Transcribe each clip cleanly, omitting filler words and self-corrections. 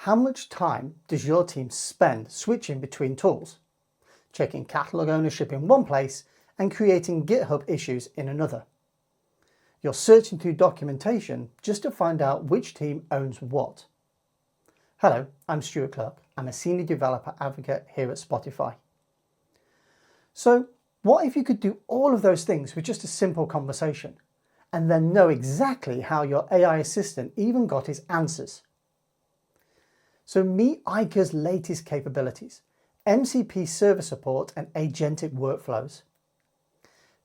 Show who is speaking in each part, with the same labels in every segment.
Speaker 1: How much time does your team spend switching between tools, checking catalog ownership in one place and creating GitHub issues in another? You're searching through documentation just to find out which team owns what. Hello, I'm Stuart Clark. I'm a Senior Developer Advocate here at Spotify. So what if you could do all of those things with just a simple conversation and then know exactly how your AI assistant even got its answers? So meet AiKA's latest capabilities, MCP server support and agentic workflows.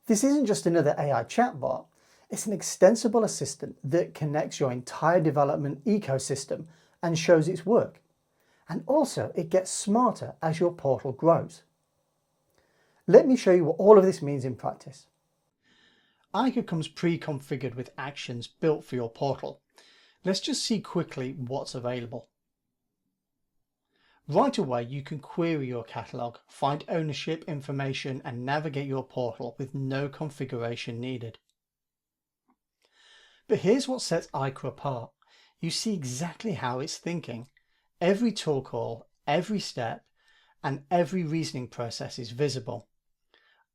Speaker 1: This isn't just another AI chatbot, it's an extensible assistant that connects your entire development ecosystem and shows its work. And also it gets smarter as your portal grows. Let me show you what all of this means in practice. AiKA comes pre-configured with actions built for your portal. Let's just see quickly what's available. Right away, you can query your catalog, find ownership information, and navigate your portal with no configuration needed. But here's what sets AiKA apart. You see exactly how it's thinking. Every tool call, every step, and every reasoning process is visible.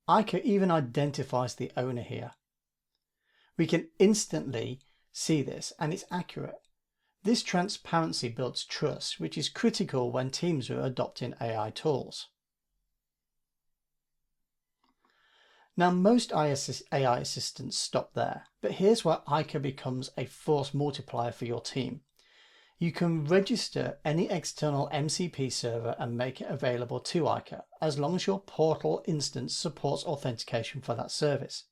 Speaker 1: AiKA even identifies the owner here. We can instantly see this, and it's accurate. This transparency builds trust, which is critical when teams are adopting AI tools. Now, most AI assistants stop there, but here's where AiKA becomes a force multiplier for your team. You can register any external MCP server and make it available to AiKA, as long as your portal instance supports authentication for that service.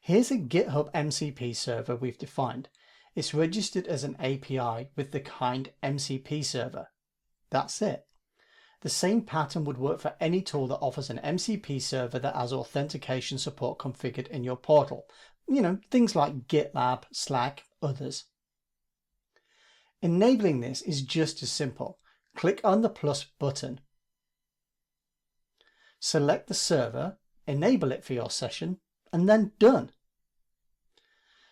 Speaker 1: Here's a GitHub MCP server we've defined. It's registered as an API with the kind MCP server. That's it. The same pattern would work for any tool that offers an MCP server that has authentication support configured in your portal. Things like GitLab, Slack, others. Enabling this is just as simple. Click on the plus button. Select the server, enable it for your session, and then done.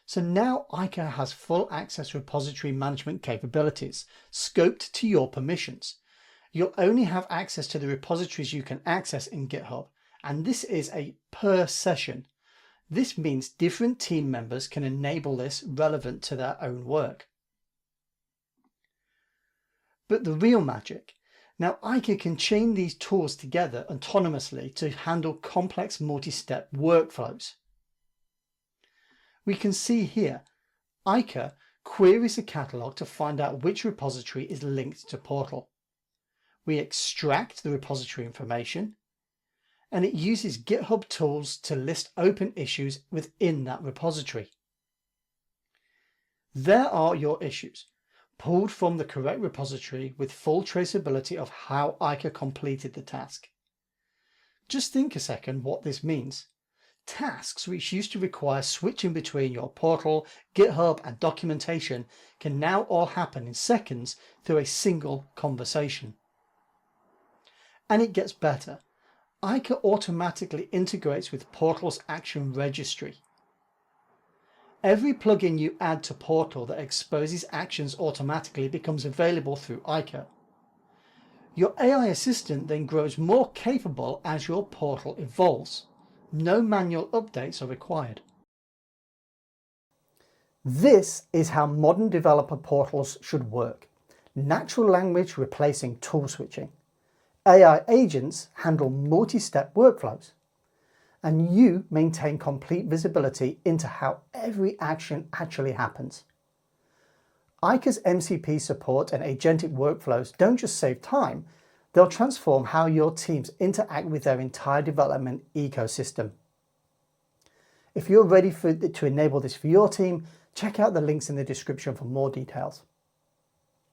Speaker 1: So now AiKA has full access repository management capabilities, scoped to your permissions. You'll only have access to the repositories you can access in GitHub, and this is a per session. This means different team members can enable this relevant to their own work. But the real magic, now AiKA can chain these tools together autonomously to handle complex multi-step workflows. We can see here, AiKA queries a catalog to find out which repository is linked to Portal. We extract the repository information, and it uses GitHub tools to list open issues within that repository. There are your issues, pulled from the correct repository with full traceability of how AiKA completed the task. Just think a second what this means. Tasks which used to require switching between your portal, GitHub, and documentation can now all happen in seconds through a single conversation. And it gets better. AiKA automatically integrates with Portal's Action Registry. Every plugin you add to Portal that exposes actions automatically becomes available through AiKA. Your AI assistant then grows more capable as your portal evolves. No manual updates are required. This is how modern developer portals should work. Natural language replacing tool switching. AI agents handle multi-step workflows. And you maintain complete visibility into how every action actually happens. AiKA's MCP support and agentic workflows don't just save time, they'll transform how your teams interact with their entire development ecosystem. If you're ready to enable this for your team, check out the links in the description for more details.